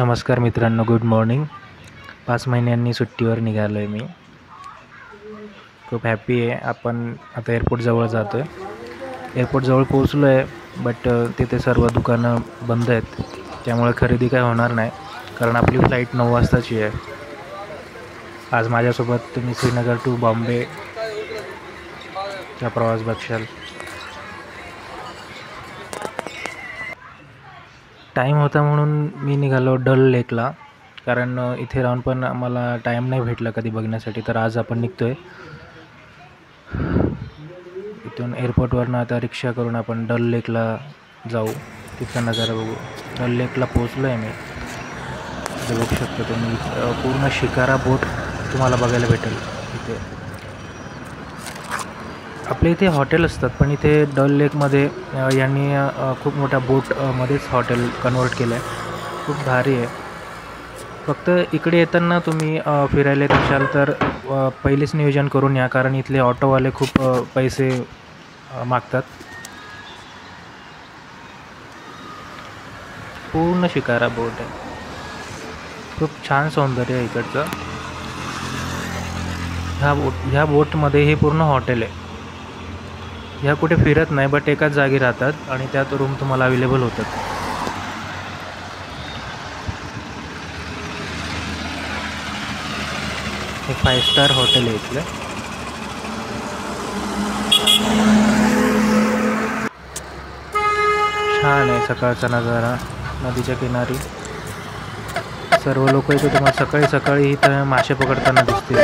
नमस्कार मित्रांनो, good morning. 5 महिन्यांनी सुट्टीवर निघालो आहे मी. खूप हॅपी आहे. आपण आता एअरपोर्टजवळ जातो आहे. एअरपोर्टजवळ पोहोचलो आहे, बट तिथे सर्व दुकानं बंद आहेत. त्यामुळे खरेदी काय होणार नाही, कारण आपली फ्लाईट 9 वाजताची आहे. आज माझ्यासोबत तुम्ही श्रीनगर टू बॉम्बेचा प्रवास बघशाल. टाईम होता म्हणून मी निघालो डल लेकला, कारण इथे राहून पण आम्हाला टाईम नाही भेटला कधी बघण्यासाठी. तर आज आपण निघतो आहे इथून एअरपोर्टवरनं. आता रिक्षा करून आपण डल लेकला जाऊ, तिथला नजारा बघू. डल लेकला पोचलो आहे मी. इथे बघू शकता तुम्ही, पूर्ण शिकारा बोट तुम्हाला बघायला भेटेल इथे. आपल्या इथे हॉटेल असतात, पण इथे डल लेकमध्ये यांनी खूप मोठ्या बोटमध्येच हॉटेल कन्वर्ट केलं आहे. खूप भारी आहे. फक्त इकडे येताना तुम्ही फिरायला येत असाल तर पहिलेच नियोजन करून या, कारण इथले ऑटोवाले खूप पैसे मागतात. पूर्ण शिकारा बोट आहे. खूप छान सौंदर्य आहे इकडचं. ह्या बोटमध्ये हे पूर्ण हॉटेल आहे. ह्या कुठे फिरत नाही, बट एकाच जागी राहतात आणि त्यात रूम तुम्हाला अवेलेबल होतात. एक 5 स्टार हॉटेल आहे इथलं. छान आहे सकाळचा नजारा. नदीच्या किनारी सर्व लोक इथे तुम्हाला सकाळी सकाळी इथं मासे पकडताना दिसतील.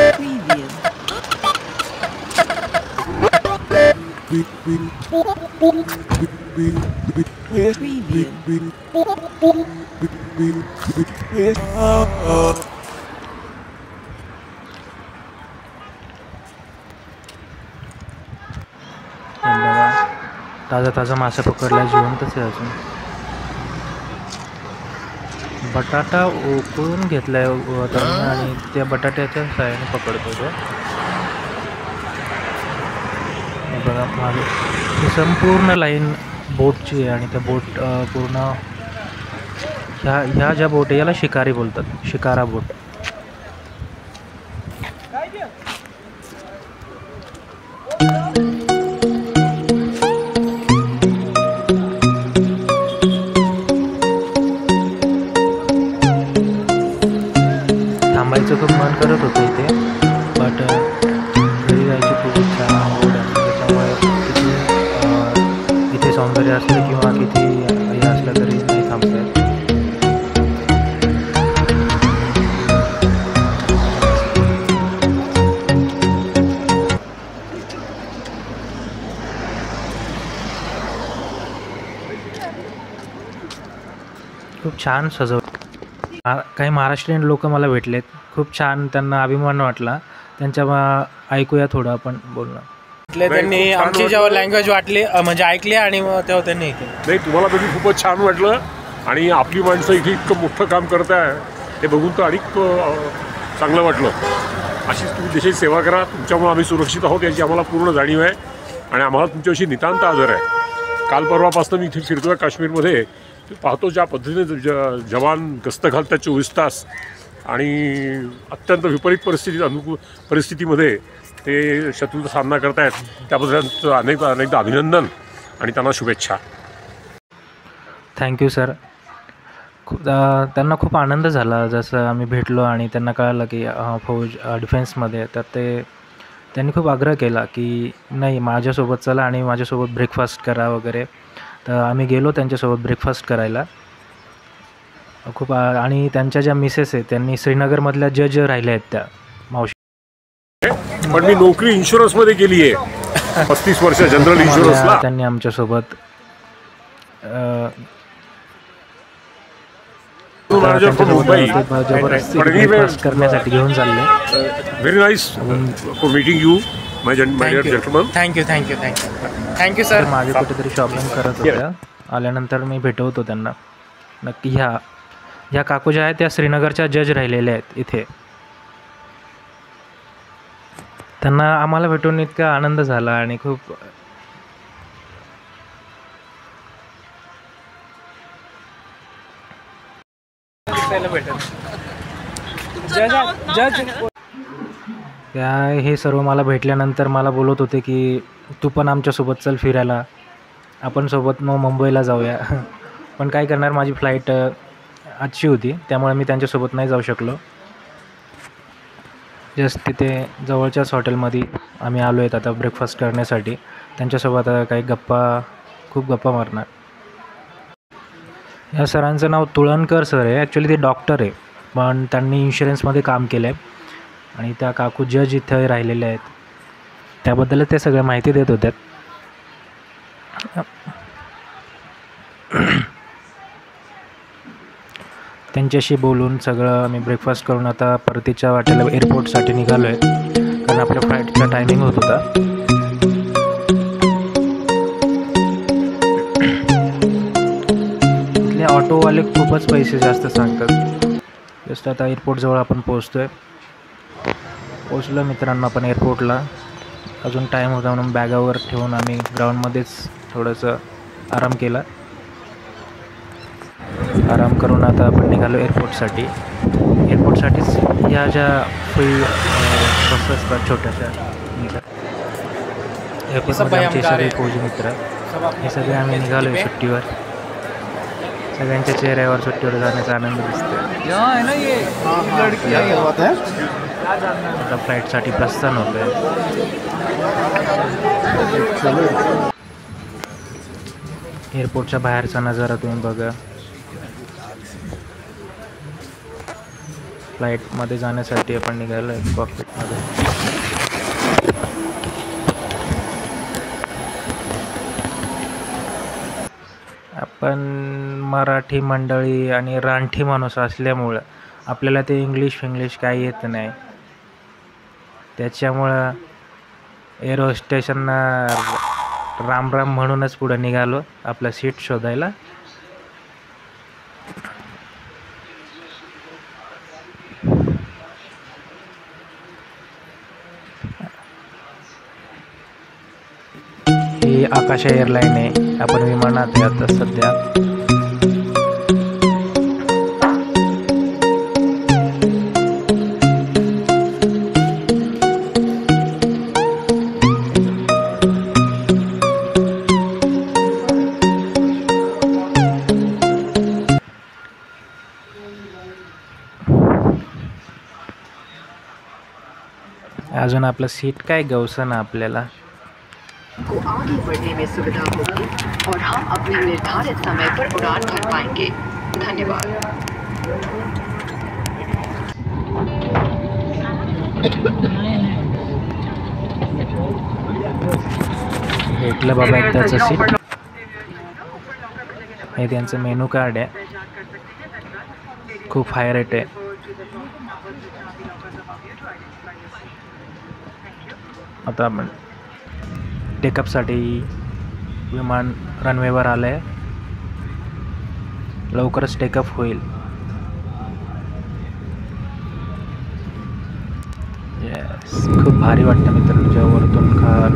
ताजा ताजा मासा पकडला, जिवंतच आहे अजून. बटाटा उकळून घेतलाय आणि त्या बटाट्याच्या साहाय्याने पकडतो तो. बघा मागे ही संपूर्ण लाईन बोटची आहे आणि त्या बोट पूर्ण ह्या ज्या बोट आहे याला शिकारी बोलतात, शिकारा बोट. थांबायचं खूप मन करत होतं इथे, बट घरी जायची खूप इच्छा आवड आहे. त्याच्यामुळे किती इथे सौंदर्य असलं किंवा किती हे असलं तरी नाही थांबता येत. खूप छान सजवलं. काही महाराष्ट्रीयन लोक मला भेटलेत, खूप छान, त्यांना अभिमान वाटला. त्यांच्या ऐकूया थोडं आपण बोलणं. त्यांनी आमची जेव्हा लँग्वेज वाटली म्हणजे ऐकली आणि तेव्हा त्यांनी नाही, तुम्हाला तरी खूपच छान वाटलं. आणि आपली माणसं इथे इतकं मोठं काम करत आहे हे बघून तर अधिक चांगलं वाटलं. अशीच तुम्ही देशाची सेवा करा. तुमच्यामुळे आम्ही सुरक्षित आहोत याची आम्हाला पूर्ण जाणीव आहे आणि आम्हाला तुमच्याविषयी नितांत आदर आहे. काल परवापासून मी इथे फिरतो आहे काश्मीरमध्ये, पाहतो ज्या पद्धतीने जवान गस्त घालतात 24 तास आणि अत्यंत विपरीत परिस्थितीमध्ये ते शत्रूचा सामना करतायत. त्याबद्दल त्यांचं अनेकदा अभिनंदन आणि त्यांना शुभेच्छा. Thank you sir. त्यांना खूप आनंद झाला जसं आम्ही भेटलो आणि त्यांना कळालं की फौज डिफेन्समध्ये. तर त्यांनी खूप आग्रह केला की नाही, माझ्यासोबत चला आणि माझ्यासोबत ब्रेकफास्ट करा वगैरे. तर आम्ही गेलो त्यांच्यासोबत ब्रेकफास्ट करायला. खूप आणि त्यांच्या ज्या मिसेस आहेत त्यांनी श्रीनगरमधल्या जज राहिल्या आहेत त्या मावशी. पण मी नोकरी इन्शुरन्समध्ये केली आहे 35 वर्ष, जनरल इन्शुरन्सला. त्यांनी आमच्यासोबत ब्रेकफास्ट करण्यासाठी घेऊन चालले. Very nice for meeting you my dear gentleman. Thank you sir. मागे कुठेतरी शॉपिंग करत होत्या, आल्यानंतर मी भेटवतो त्यांना नक्की. ह्या काकू ज्या आहेत त्या श्रीनगरच्या जज राहिलेल्या आहेत इथे. त्यांना आम्हाला भेटून इतका आनंद झाला आणि खूप प्यायला भेटेल. जज त्या हे सर्व मला भेटल्यानंतर मला बोलत होते की तू पण आमच्यासोबत चल फिरायला, आपण सोबत मग मुंबईला जाऊया. पण काय करणार, माझी फ्लाईट आजची होती, त्यामुळे मी त्यांच्यासोबत नाही जाऊ शकलो. जस्ट तिथे जवळच्याच हॉटेलमध्ये आम्ही आलो आहेत आता ब्रेकफास्ट करण्यासाठी. त्यांच्यासोबत काही खूप गप्पा मारणार. या सरांचं नाव तुळणकर सर आहे. ॲक्च्युली ते डॉक्टर आहे, पण त्यांनी इन्शुरन्समध्ये काम केलं आहे आणि त्या काकू जज इथे राहिलेल्या आहेत. त्याबद्दलच ते सगळं माहिती देत होत्या. त्यांच्याशी बोलून सगळं आम्ही ब्रेकफास्ट करून आता परतीच्या वाटेला एअरपोर्टसाठी निघालो आहे, कारण आपल्या फ्लाईटचा टायमिंग होत होता. इथले ऑटोवाले खूपच पैसे जास्त सांगतात. जस्ट आता एअरपोर्टजवळ आपण पोचलो मित्रांनो आपण एअरपोर्टला. अजून टाईम होता म्हणून बॅगावर ठेवून आम्ही ग्राउंडमध्येच थोडंसं आराम केला. आराम करून आता आपण निघालो एअरपोर्टसाठीच. या ज्या फुल बस असतात छोट्याशा एअरपोर्टमध्ये आमचे सगळे फौजी मित्र हे सगळे आम्ही निघालो आहे सुट्टीवर. सगळ्यांच्या चेहऱ्यावर सुट्टीवर जाण्याचा आनंद दिसतो. आता फ्लाईटसाठी प्रस्थान होतं आहे. एअरपोर्टच्या बाहेरचा नजारा तुम्ही बघा. फ्लाईटमध्ये जाण्यासाठी आपण निघालो आहे कॉकपिटमध्ये. आपण मराठी मंडळी आणि रानठी माणूस असल्यामुळं आपल्याला ते इंग्लिश काही येत नाही. त्याच्यामुळं एअर होस्टेशनना राम राम म्हणूनच पुढं निघालो आपलं सीट शोधायला. ही आकाश एअरलाईन आहे. आपण विमानात आहे आता सध्या. अजून आपलं सीट काय गवसन आपल्याला. को आगे बढ़ने में सुविधा होगी और हम अपने निर्धारित समय पर उड़ान भर पाएंगे. धन्यवाद. भेटलं बाबा एकदाचं सीट. हे त्यांचं मेनू कार्ड आहे. खूप हाय रेट आहे. आता आपण टेकअपसाठी विमान रनवेवर आलं आहे. लवकरच टेकअप होईल. येस, खूप भारी वाटतं मित्रांनो जेव्हा वरतून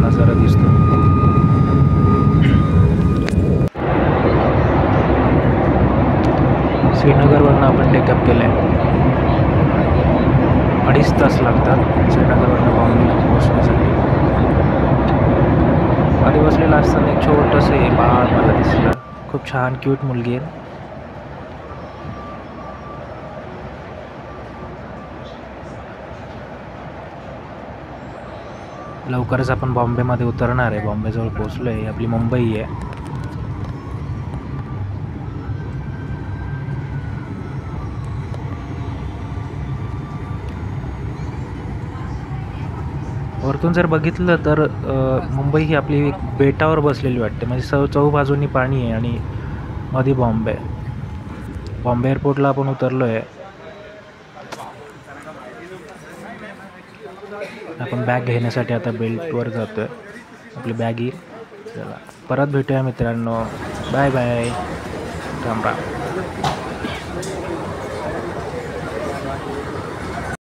नजारा दिसतो. श्रीनगरवरनं आपण टेकअप केलं आहे. 2.5 तास लागतात श्रीनगरवरनं बॉम्बेला पोहोचण्यासाठी. आधी बसलेलं असताना एक छोटंसं हे बाळ मला दिसलं. खूप छान क्यूट मुलगी आहे. लवकरच आपण बॉम्बेमध्ये उतरणार आहे. बॉम्बेजवळ पोहोचलो आहे. आपली मुंबई आहे. वरतून जर बघितलं तर मुंबई ही आपली एक बेटावर बसलेली वाटते. म्हणजे चौबाजूंनी पाणी आहे आणि मध्ये बॉम्बे. बॉम्बे एअरपोर्टला आपण उतरलो आहे. आपण बॅग घेण्यासाठी आता बेल्टवर जातो आहे. आपली बॅग येईल. चला परत भेटूया मित्रांनो. Bye bye. राम राम.